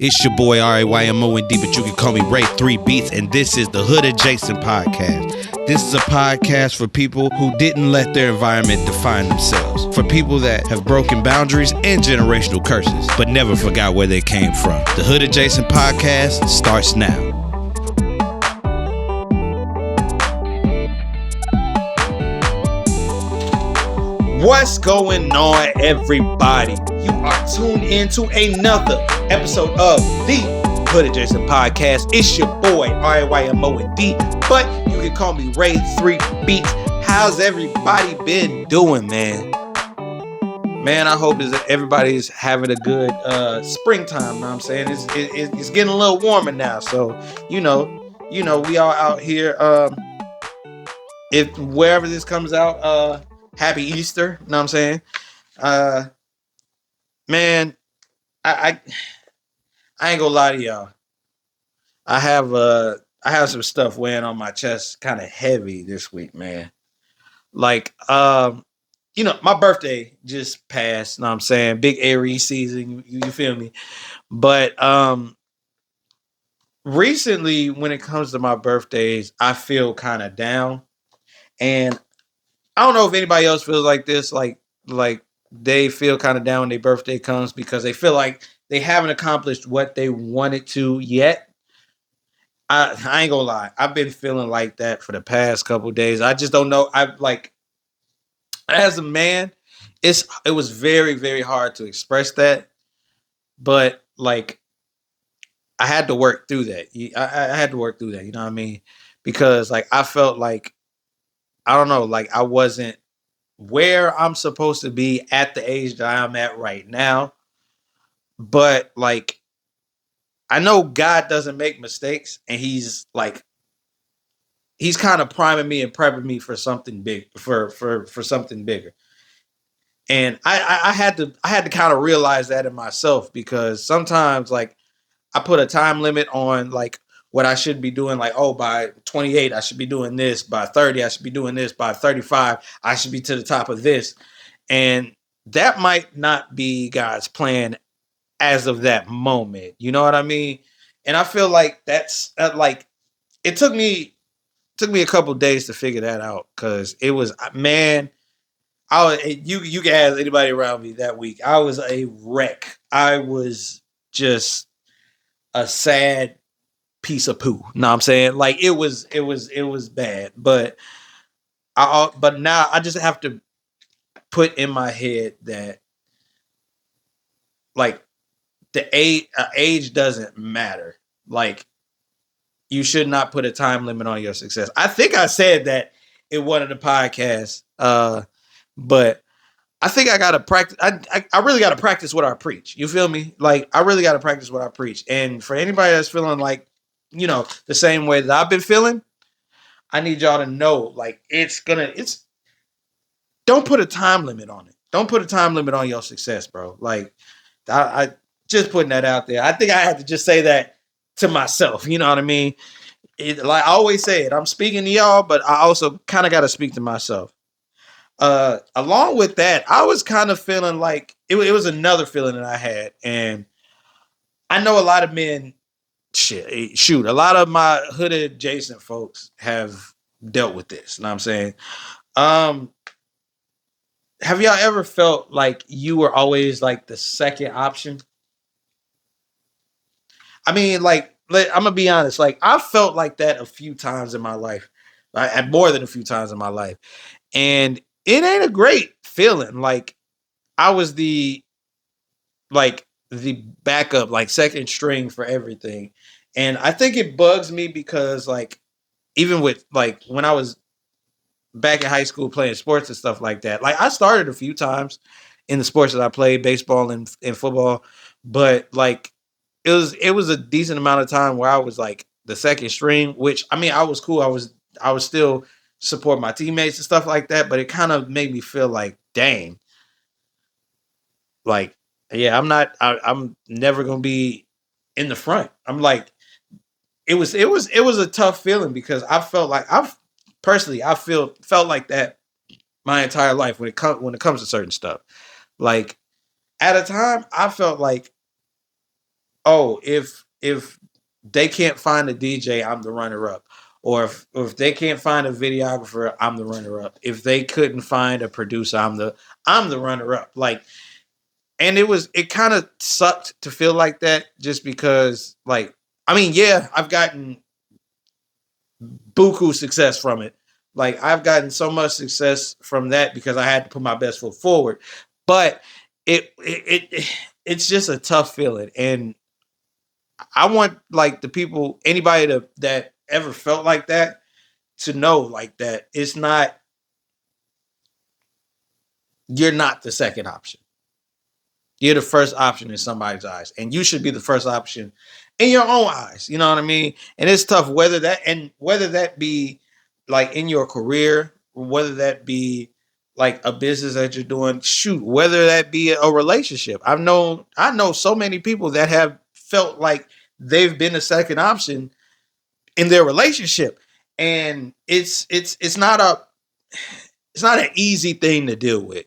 It's your boy RAYMOND, but you can call me Ray 3 Beats, and this is the Hood Adjacent Podcast. This is a podcast for people who didn't let their environment define themselves, for people that have broken boundaries and generational curses, but never forgot where they came from. The Hood Adjacent Podcast starts now. What's going on, everybody? You are tuned into another episode of the Hood Adjacent Podcast. It's your boy, RAYMOND, but you can call me Ray 3 Beats. How's everybody been doing, man? Man, I hope everybody's having a good springtime, you know what I'm saying? It's getting a little warmer now, so, you know, we all out here. If wherever this comes out, happy Easter, you know what I'm saying? Man, I ain't gonna lie to y'all. I have some stuff weighing on my chest kind of heavy this week, man. Like, my birthday just passed, you know what I'm saying? Big Aries season, you feel me? But recently, when it comes to my birthdays, I feel kind of down. And I don't know if anybody else feels like this, like they feel kind of down when their birthday comes because they feel like they haven't accomplished what they wanted to yet. I ain't gonna lie, I've been feeling like that for the past couple of days. I just don't know. As a man, it was very, very hard to express that, but like I had to work through that. I had to work through that. You know what I mean? Because like I felt like I don't know, like I wasn't where I'm supposed to be at the age that I'm at right now. But like, I know God doesn't make mistakes, and he's kind of priming me and prepping me for something big, for something bigger. And I had to kind of realize that in myself, because sometimes like I put a time limit on like what I should be doing, like, oh, by 28, I should be doing this. By 30, I should be doing this. By 35, I should be to the top of this. And that might not be God's plan as of that moment. You know what I mean? And I feel like that's like, it took me a couple days to figure that out, because it was, man, you can ask anybody around me that week. I was a wreck. I was just a sad piece of poo. Know what I'm saying? Like it was bad. But now I just have to put in my head that like the age doesn't matter. Like you should not put a time limit on your success. I think I said that in one of the podcasts. But I think I gotta practice. I really gotta practice what I preach. You feel me? Like I really gotta practice what I preach. And for anybody that's feeling like, the same way that I've been feeling, I need y'all to know, like, don't put a time limit on it. Don't put a time limit on your success, bro. Like, I just putting that out there. I think I had to just say that to myself. You know what I mean? Like I always say it, I'm speaking to y'all, but I also kind of got to speak to myself. Along with that, I was kind of feeling like it was another feeling that I had. And I know a lot of men, a lot of my hood adjacent folks have dealt with this. You know what I'm saying? Have y'all ever felt like you were always like the second option? I mean, like, I'm gonna be honest. Like, I felt like that a few times in my life, like, more than a few times in my life, and it ain't a great feeling. Like, I was the backup, like second string for everything. And I think it bugs me because like, even with like when I was back in high school playing sports and stuff like that, like I started a few times in the sports that I played, baseball and football, but like it was a decent amount of time where I was like the second string, which I mean, I was cool. I was still support my teammates and stuff like that, but it kind of made me feel like, dang, like, yeah, I'm never gonna be in the front. I'm like, it was a tough feeling, because I felt like felt like that my entire life when it comes to certain stuff. Like at a time, I felt like oh, if they can't find a DJ, I'm the runner up. Or if they can't find a videographer, I'm the runner up. If they couldn't find a producer, I'm the runner up. Like, and it kind of sucked to feel like that, just because, like, I mean, yeah, I've gotten buku success from it. Like, I've gotten so much success from that because I had to put my best foot forward. But it's just a tough feeling, and I want, like, the people, anybody that ever felt like that, to know, like, that it's not, you're not the second option. You're the first option in somebody's eyes, and you should be the first option in your own eyes. You know what I mean? And it's tough, whether that be like in your career, whether that be like a business that you're doing. Shoot, whether that be a relationship. I know so many people that have felt like they've been a second option in their relationship, and it's not an easy thing to deal with.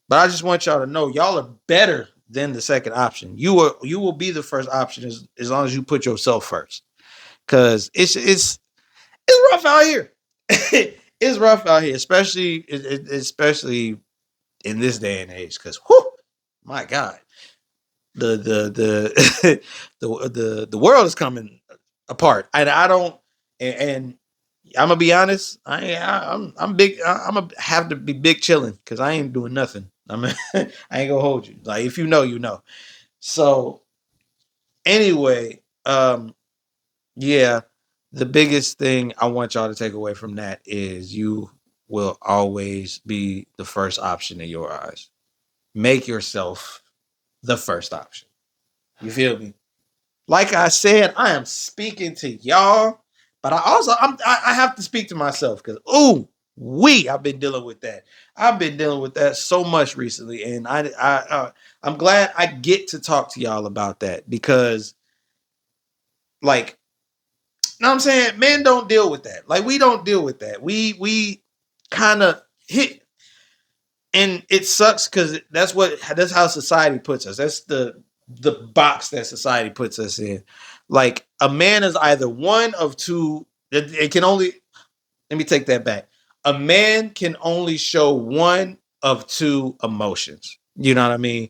But I just want y'all to know, y'all are better than the second option. You will be the first option as long as you put yourself first. Cause it's rough out here. It's rough out here, especially in this day and age. Cause whew, my God, the the world is coming apart. And I don't, and I'm gonna be honest. I'm big. I'm gonna have to be big chilling because I ain't doing nothing. I ain't gonna hold you. Like, if you know, you know. So anyway, yeah, the biggest thing I want y'all to take away from that is you will always be the first option in your eyes. Make yourself the first option. You feel me? Like I said, I am speaking to y'all, but I have to speak to myself because, ooh, I've been dealing with that. I've been dealing with that so much recently, and I'm glad I get to talk to y'all about that because, like, you know what I'm saying, men don't deal with that. Like, we don't deal with that. We kind of hit, and it sucks because that's how society puts us. That's the box that society puts us in. Like, a man is either one of two. It can only, let me take that back. A man can only show one of two emotions. You know what I mean?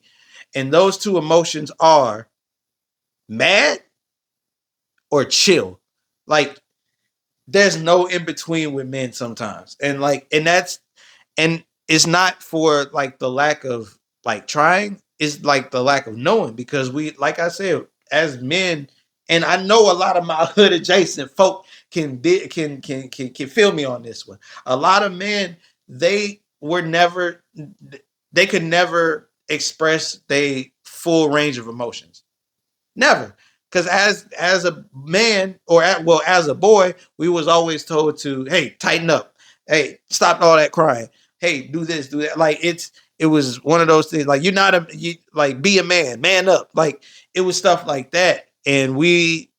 And those two emotions are mad or chill. Like, there's no in between with men sometimes. And it's not for, like, the lack of, like, trying. It's like the lack of knowing, because we, like I said, as men, and I know a lot of my hood adjacent folk can feel me on this one. A lot of men, they were never they could never express their full range of emotions. Never. Because as a man, well, as a boy, we was always told to, hey, tighten up. Hey, stop all that crying. Hey, do this, do that. Like, it was one of those things. Like, you're not like, be a man up. Like, it was stuff like that. And we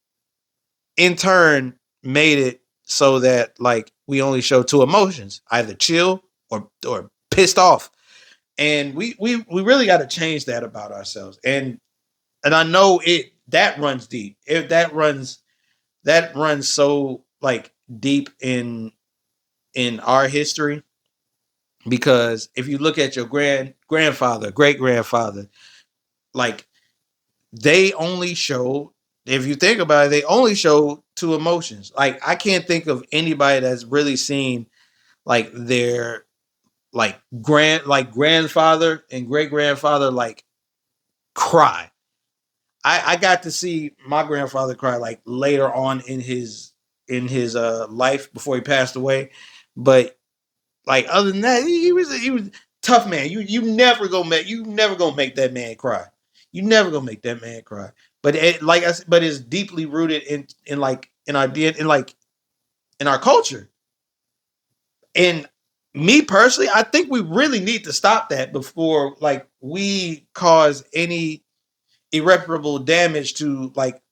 in turn made it so that, like, we only show two emotions, either chill or pissed off. And we really got to change that about ourselves. And I know that runs deep. That runs so, like, deep in our history, because if you look at your grandfather, great grandfather, like, they only show, if you think about it, they only show two emotions. Like, I can't think of anybody that's really seen, like, their, like grandfather and great grandfather, like, cry. I got to see my grandfather cry, like, later on in his life before he passed away. But, like, other than that, he was tough man. You never gonna make that man cry. You never gonna make that man cry. But like I said, but it's deeply rooted in like in our in like in our culture. And me personally, I think we really need to stop that before, like, we cause any irreparable damage to, like,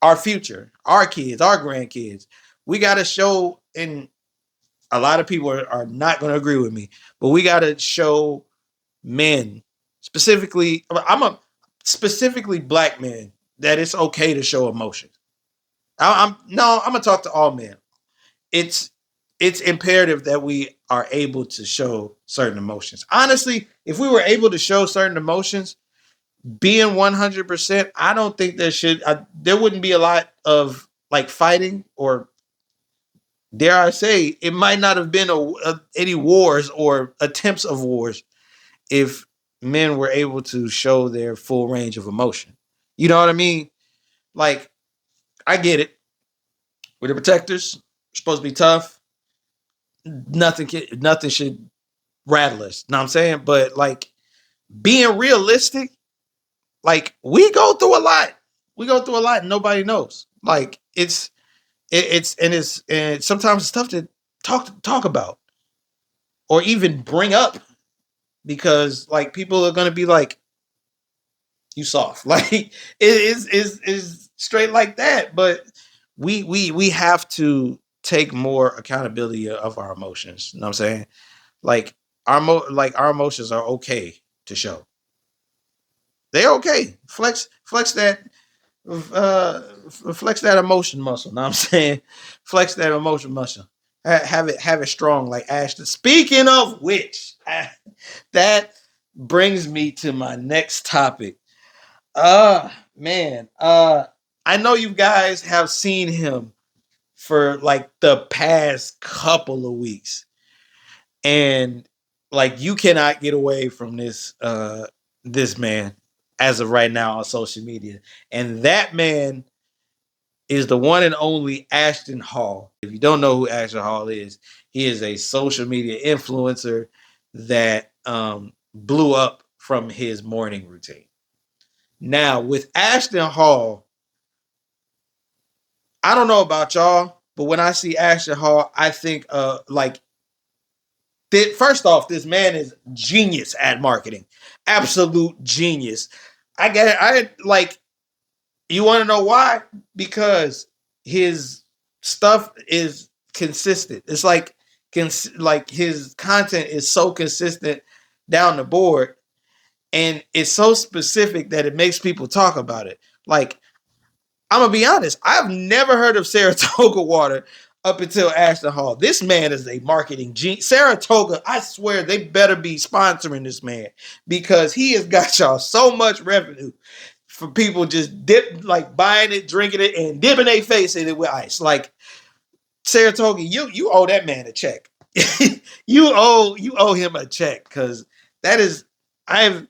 our future, our kids, our grandkids. We got to show, and a lot of people are not going to agree with me, but we got to show men specifically. specifically black men, that it's okay to show emotion. I'm gonna talk to all men. It's it's imperative that we are able to show certain emotions. Honestly, if we were able to show certain emotions, being 100%, I don't think there wouldn't be a lot of like fighting, or dare I say, it might not have been any wars or attempts of wars if men were able to show their full range of emotion. You know what I mean? Like, I get it. We're the protectors. We're supposed to be tough. Nothing should rattle us. Know what I'm saying? But like, being realistic, like, we go through a lot. We go through a lot and nobody knows. Like, and sometimes it's tough to talk about or even bring up, because like people are gonna be like, you soft. Like, it is straight like that. But we have to take more accountability of our emotions. You know what I'm saying? Like, our emotions are okay to show. They're okay. Flex that uh flex that emotion muscle. Know what I'm saying? Flex that emotion muscle. Have it strong like Ashton. Speaking of which, that brings me to my next topic. Man. I know you guys have seen him for like the past couple of weeks. And like, you cannot get away from this man as of right now on social media. And that man is the one and only Ashton Hall. If you don't know who Ashton Hall is, he is a social media influencer that blew up from his morning routine. Now, with Ashton Hall, I don't know about y'all, but when I see Ashton Hall, I think like, first off, this man is genius at marketing. Absolute genius. I get it. I like, you want to know why? Because his stuff is consistent. It's like like his content is so consistent down the board, and it's so specific that it makes people talk about it. Like, I'm gonna be honest, I've never heard of Saratoga water up until Ashton Hall. This man is a marketing genius. Saratoga, I swear they better be sponsoring this man, because he has got y'all so much revenue for people just like buying it, drinking it, and dipping their face in it with ice. Like, Saratoga, you owe that man a check. You owe him a check, because that is, I've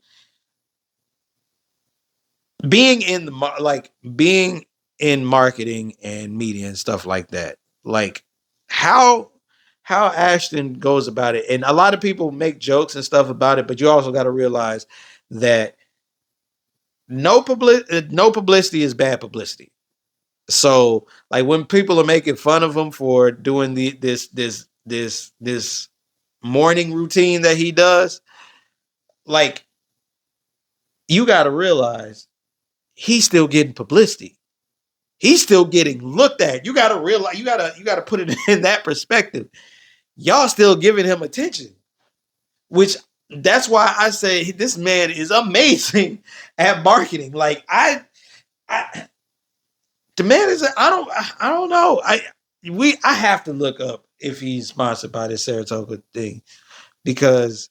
being in the like, being in marketing and media and stuff like that. Like, how Ashton goes about it, and a lot of people make jokes and stuff about it, but you also got to realize that no publicity is bad publicity. So like, when people are making fun of him for doing this morning routine that he does, like, you got to realize he's still getting publicity. He's still getting looked at. You got to realize, you got to put it in that perspective. Y'all still giving him attention, which, that's why I say this man is amazing at marketing. Like, I the man is, I don't know. I have to look up if he's sponsored by this Saratoga thing, because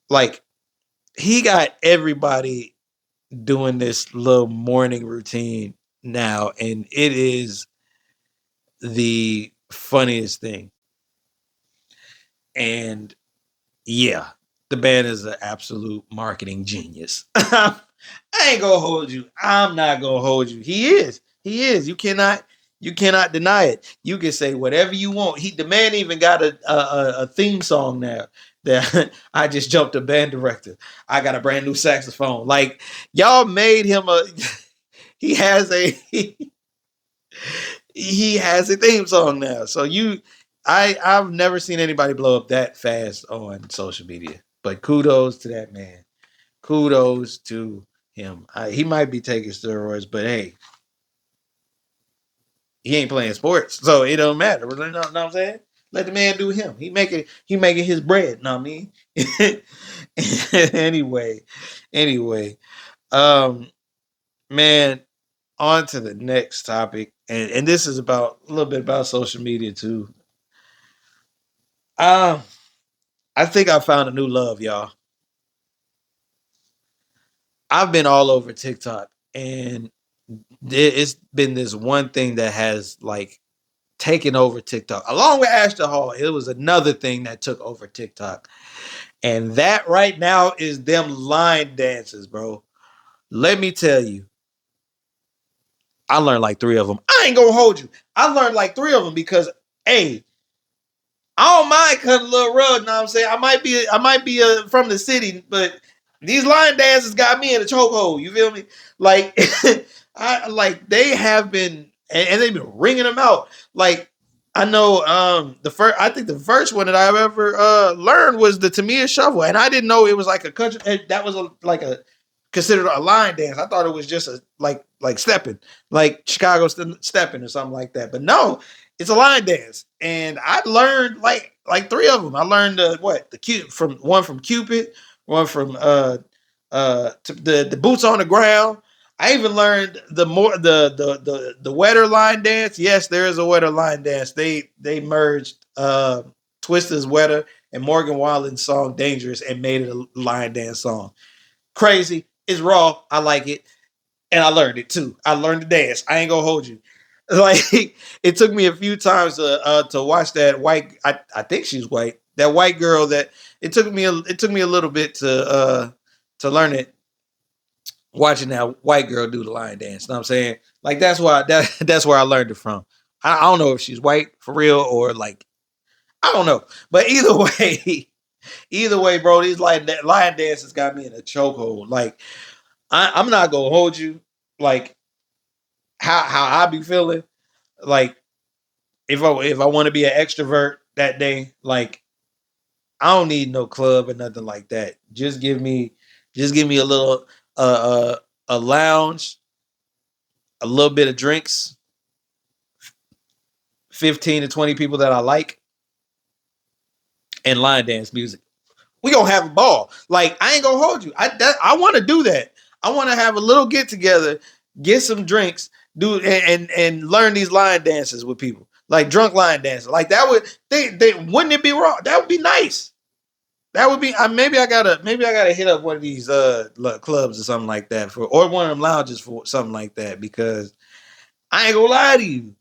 like, he got everybody doing this little morning routine now, and it is the funniest thing. And yeah, the man is an absolute marketing genius. I ain't gonna hold you. I'm not gonna hold you. He is. He is. You cannot deny it. You can say whatever you want. The man even got a theme song now that I just jumped a band director. I got a brand new saxophone. Like, y'all made him a he has a he has a theme song now. So I've never seen anybody blow up that fast on social media. But kudos to that man. Kudos to him. He might be taking steroids, but hey, he ain't playing sports, so it don't matter. You know what I'm saying? Let the man do him. He making his bread. Know what I mean? anyway, anyway. Um, man, on to the next topic, and this is about a little bit about social media too. Um, I think I found a new love, y'all. I've been all over TikTok, and it's been this one thing that has like taken over TikTok, along with Ashton Hall. It was another thing that took over TikTok, and that right now is them line dances, bro. Let me tell you, I learned like three of them. I ain't gonna hold you. I learned like three of them because, hey, I don't mind cutting a little rug. Know what I'm saying? I might be from the city, but these line dances got me in a chokehold. You feel me? Like, I like they have been, and they've been ringing them out. Like, I know, the first, I think the first one that I've ever learned was the Tamia Shuffle, and I didn't know it was like a country. That was like a considered a line dance. I thought it was just a like stepping, like Chicago stepping or something like that. But no, it's a line dance, and I learned like three of them. I learned the cute from one from Cupid, one from the boots on the ground. I even learned the wetter line dance. Yes, there is a wetter line dance. They merged Twista's wetter and Morgan Wallen's song Dangerous and made it a line dance song. Crazy. It's raw. I like it. And I learned it too. I learned to dance. I ain't gonna hold you. Like it took me a few times to watch that white. I think she's white. That white girl. That it took me a little bit to learn it. Watching that white girl do the line dance. You know what I'm saying? Like that's where I learned it from. I don't know if she's white for real or like I don't know. But either way, either way, bro, these line dances got me in a chokehold. Like I'm not gonna hold you. Like how I be feeling. Like if I want to be an extrovert that day, like I don't need no club or nothing like that. Just give me a little a lounge, a little bit of drinks, 15 to 20 people that I like, and line dance music. We gonna have a ball. Like I ain't gonna hold you. I want to do that. I want to have a little get together, get some drinks, do and learn these line dances with people, like drunk line dances. Like that would they wouldn't it be wrong? That would be nice. That would be. Maybe I gotta hit up one of these clubs or something like that or one of them lounges for something like that because I ain't gonna lie to you.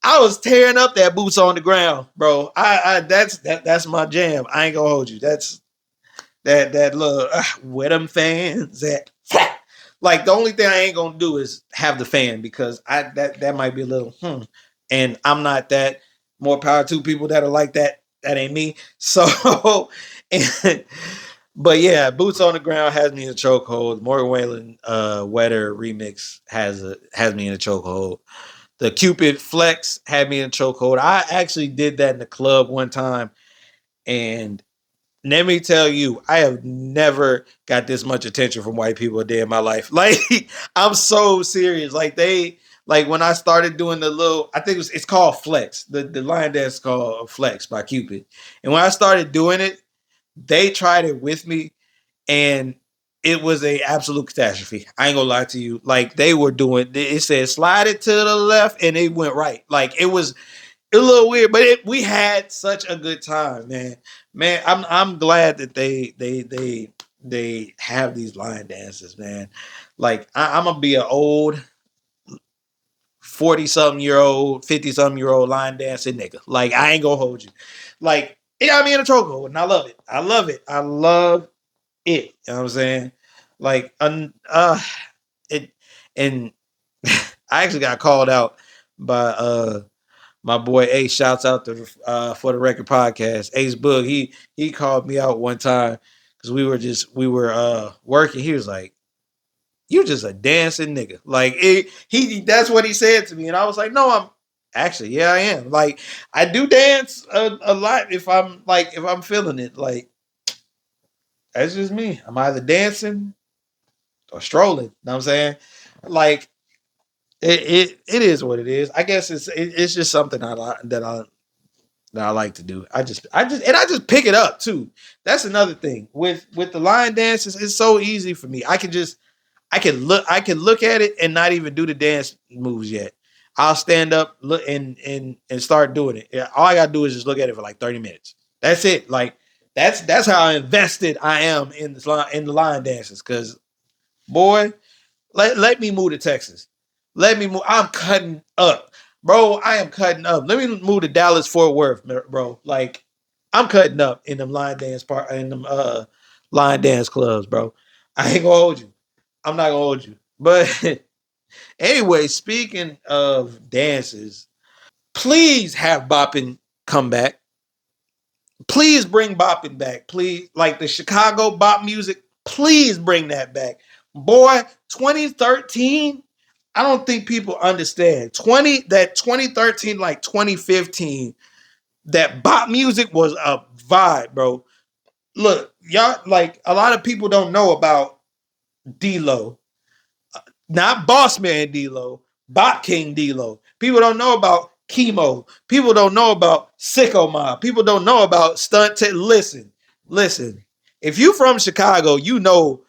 I was tearing up that boots on the ground, bro. That's my jam. I ain't gonna hold you. That's that little where them fans at. Like the only thing I ain't gonna do is have the fan because that might be a little and I'm not that. More power to people that are like that. That ain't me. So, and, but yeah, boots on the ground has me in a chokehold. Morgan Wallen Wetter remix has me in a chokehold. The Cupid Flex had me in a chokehold. I actually did that in the club one time, and let me tell you, I have never got this much attention from white people a day in my life. Like, I'm so serious. Like when I started doing the little, I think it's called Flex. The line dance is called Flex by Cupid. And when I started doing it, they tried it with me, and it was a absolute catastrophe. I ain't gonna lie to you. Like they were doing, it said slide it to the left, and it went right. Like it was a little weird, but we had such a good time, man. Man, I'm glad that they have these line dances, man. Like I'm gonna be an old 40 something year old, 50 something year old line dancing nigga. Like I ain't gonna hold you. Like it got me in a chokehold, and I love it. I love it. I love it. You know what I'm saying? Like it and I actually got called out by my boy Ace. Shouts out to for the record podcast. Ace Boog. He called me out one time because we were working. He was like, "You just a dancing nigga." Like he that's what he said to me, and I was like, "No, I'm actually yeah I am. Like I do dance a lot if I'm feeling it. Like that's just me. I'm either dancing or strolling. You know what I'm saying? Like it is what it is. I guess it's just something that I like to do. I just pick it up too. That's another thing with the line dances. It's so easy for me. I can look at it and not even do the dance moves yet. I'll stand up, look, and start doing it. Yeah, all I gotta do is just look at it for like 30 minutes. That's it. Like that's how invested I am in the line dances. Cause boy, let me move to Texas. Let me move. I'm cutting up, bro. I am cutting up. Let me move to Dallas Fort Worth, bro. Like I'm cutting up in them line dance clubs, bro. I ain't gonna hold you. I'm not gonna hold you. But anyway, speaking of dances, please have bopping come back. Please bring bopping back. Please, like the Chicago Bop music, please bring that back. Boy, 2013, I don't think people understand. 2013, like 2015, that bop music was a vibe, bro. Look, y'all, like a lot of people don't know about D-Lo. Not Boss Man D-Lo, Bot King D-Lo. People don't know about Chemo. People don't know about Sicko Mob. People don't know about Listen, listen. If you from Chicago, you know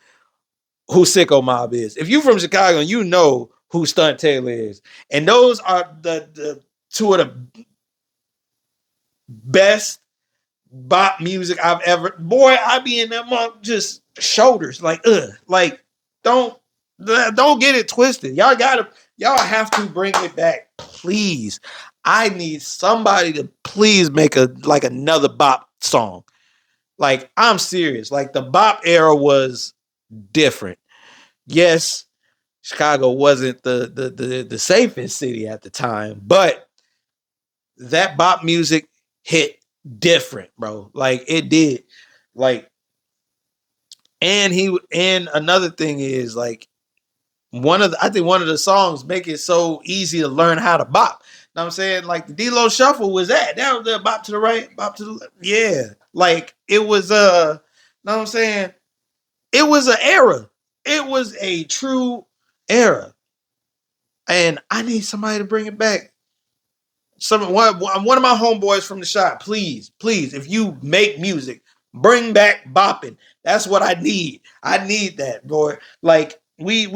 who Sicko Mob is. If you from Chicago, you know who Stunt Taylor is. And those are the two of the best bop music I've ever. Boy, I be in that month just shoulders like like don't don't get it twisted. Y'all have to bring it back, please. I need somebody to please make a like another bop song. Like I'm serious. Like the bop era was different. Yes, Chicago wasn't the safest city at the time, but that bop music hit different, bro. Like it did. Like, and another thing is like I think one of the songs make it so easy to learn how to bop. Know what I'm saying? Like the D-Lo shuffle was that was the bop to the right, bop to the left. Yeah. Like it was know what I'm saying? It was an era. It was a true era. And I need somebody to bring it back. One of my homeboys from the shop, please, if you make music, bring back bopping. That's what I need. I need that, boy. Like we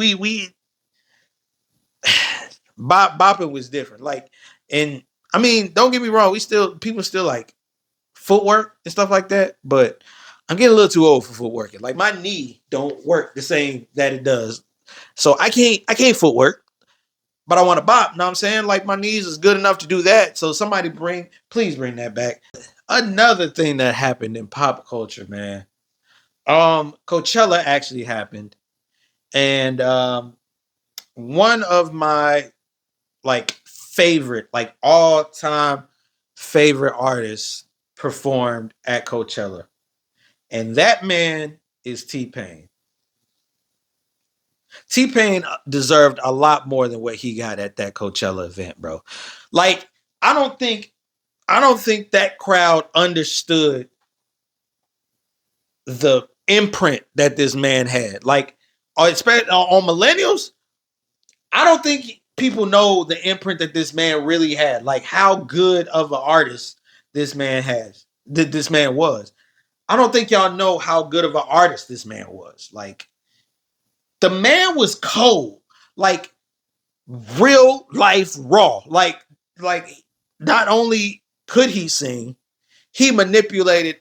bopping was different. Like, and I mean, don't get me wrong, people still like footwork and stuff like that, but I'm getting a little too old for footwork. Like my knee don't work the same that it does. So I can't footwork. But I want to bop. Know what I'm saying? Like my knees is good enough to do that. So somebody please bring that back. Another thing that happened in pop culture, man. Coachella actually happened. And one of my like favorite, like all-time favorite artists performed at Coachella. And that man is T-Pain. T-Pain deserved a lot more than what he got at that Coachella event, bro. Like, I don't think I don't think that crowd understood the imprint that this man had. Like, especially on millennials, I don't think people know the imprint that this man really had. Like, how good of an artist this man has. That this man was. I don't think y'all know how good of an artist this man was. Like, the man was cold. Like, real life raw. Like not only could he sing, he manipulated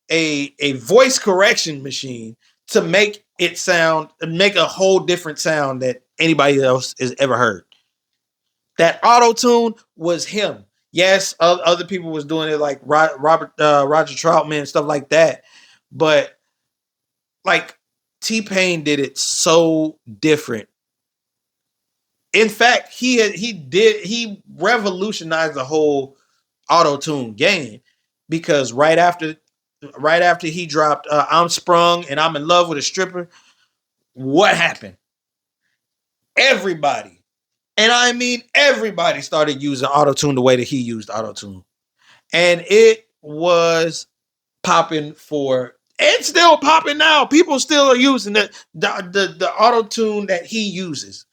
a voice correction machine to make a whole different sound that anybody else has ever heard. That auto tune was him. Yes, other people was doing it like Roger Troutman and stuff like that, but like T-Pain did it so different. In fact, he revolutionized the whole auto tune game because right after he dropped I'm Sprung and I'm in love with a stripper, what happened? Everybody, and I mean everybody, started using auto tune the way that he used auto tune, and it was popping for. It's still popping now. People still are using the auto tune that he uses,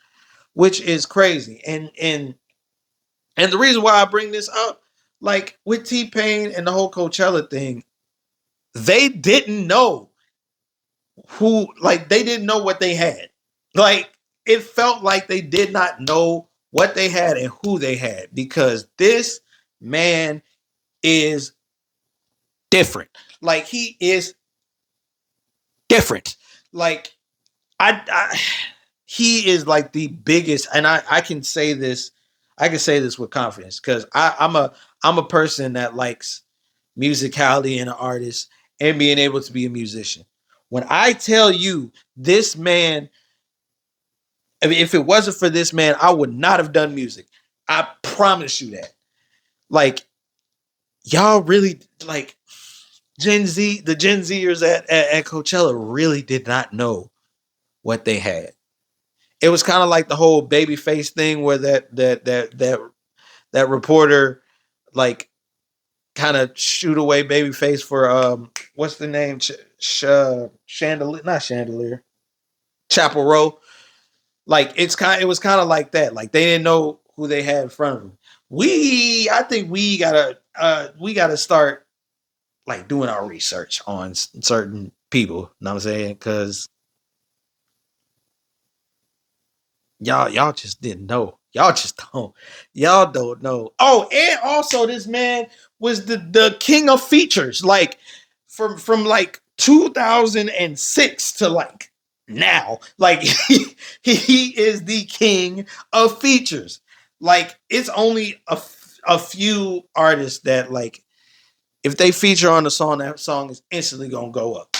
which is crazy. And the reason why I bring this up, like with T Pain and the whole Coachella thing, they didn't know they didn't know what they had. Like, it felt like they did not know what they had and who they had, because this man is different. Like, he is different. Like, I he is like the biggest, and I can say this, with confidence, because I'm a person that likes musicality in an artist and being able to be a musician. When I tell you this man, I mean, if it wasn't for this man, I would not have done music. I promise you that. Like, y'all really, like, the Gen Zers at Coachella really did not know what they had. It was kind of like the whole Babyface thing, where that reporter, like, kind of shoot away Babyface for what's the name, Chandelier, not Chandelier, Chapel Row. Like, it was kind of like that. Like, they didn't know who they had in front of them. I think we gotta start, like, doing our research on certain people. You know what I'm saying? Because y'all just didn't know. Y'all don't know. Oh, and also this man was the king of features. Like, from like 2006 to like now. Like, he is the king of features. Like, it's only a few artists that, like, if they feature on the song, that song is instantly gonna go up.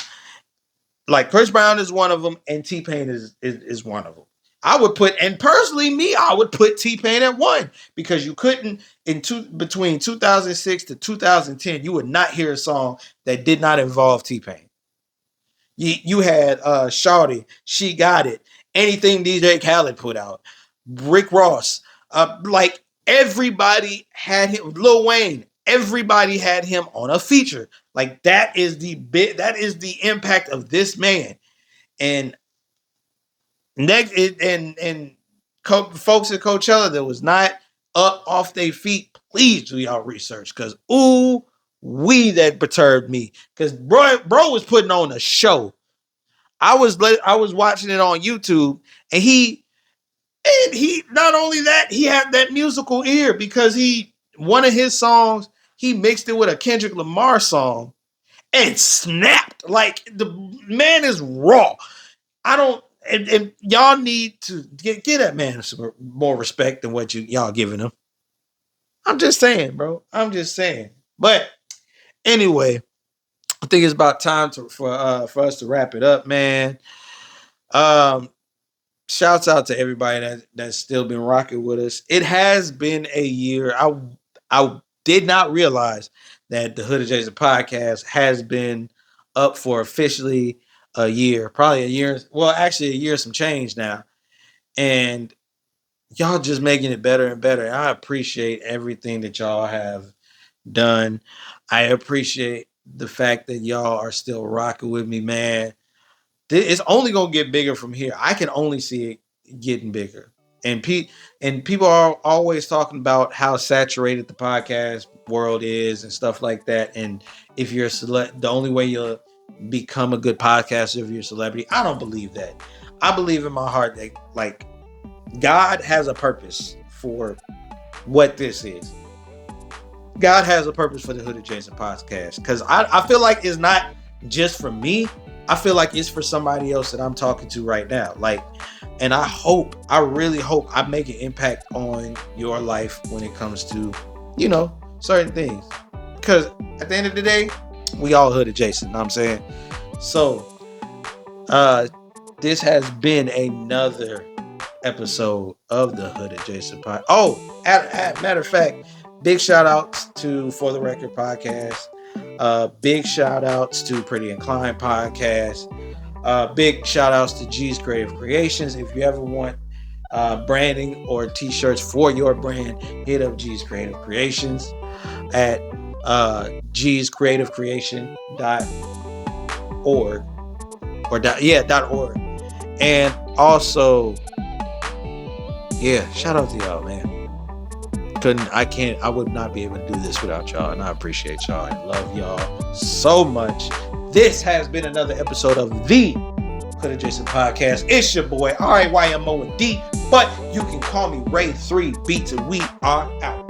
Like, Chris Brown is one of them, and T-Pain is one of them. I would put T-Pain at one, because you couldn't, between 2006 to 2010, you would not hear a song that did not involve T-Pain. You had Shawty, She Got It, anything DJ Khaled put out, Rick Ross, like, everybody had him, Lil Wayne, everybody had him on a feature. Like, that is the impact of this man. And folks at Coachella that was not up off their feet, please do y'all research, because that perturbed me, because bro was putting on a show. I was watching it on YouTube, and he not only that, he had that musical ear, because one of his songs, he mixed it with a Kendrick Lamar song and snapped. Like, the man is raw. I don't, and y'all need to get that man some more respect than what y'all giving him. I'm just saying, bro. I'm just saying. But anyway, I think it's about time for us to wrap it up, man. Shouts out to everybody that's still been rocking with us. It has been a year. I did not realize that the Hood Adjacent podcast has been up for officially a year, probably a year. Well, actually a year, some change now. And y'all just making it better and better. I appreciate everything that y'all have done. I appreciate the fact that y'all are still rocking with me, man. It's only gonna get bigger from here. I can only see it getting bigger. And people are always talking about how saturated the podcast world is and stuff like that. And if you're the only way you'll become a good podcaster if you're a celebrity. I don't believe that. I believe in my heart that, like, God has a purpose for what this is. God has a purpose for the Hood Adjacent podcast, because I feel like it's not just for me. I feel like it's for somebody else that I'm talking to right now. Like, and I really hope I make an impact on your life when it comes to, certain things. Because at the end of the day, we all Hood Adjacent, you know what I'm saying? So, this has been another episode of the Hood Adjacent Pod. Oh, matter of fact, big shout outs to For the Record Podcast. Big shout outs to Pretty Inclined Podcast. Big shout outs to G's Creative Creations. If you ever want branding or t-shirts for your brand, hit up G's Creative Creations at gscreativecreation.org .org. And also, shout out to y'all, man. I would not be able to do this without y'all, and I appreciate y'all and love y'all so much. This has been another episode of the Hood Adjacent Podcast. It's your boy, RAYMO and D, but you can call me Ray 3 Beats, and we are out.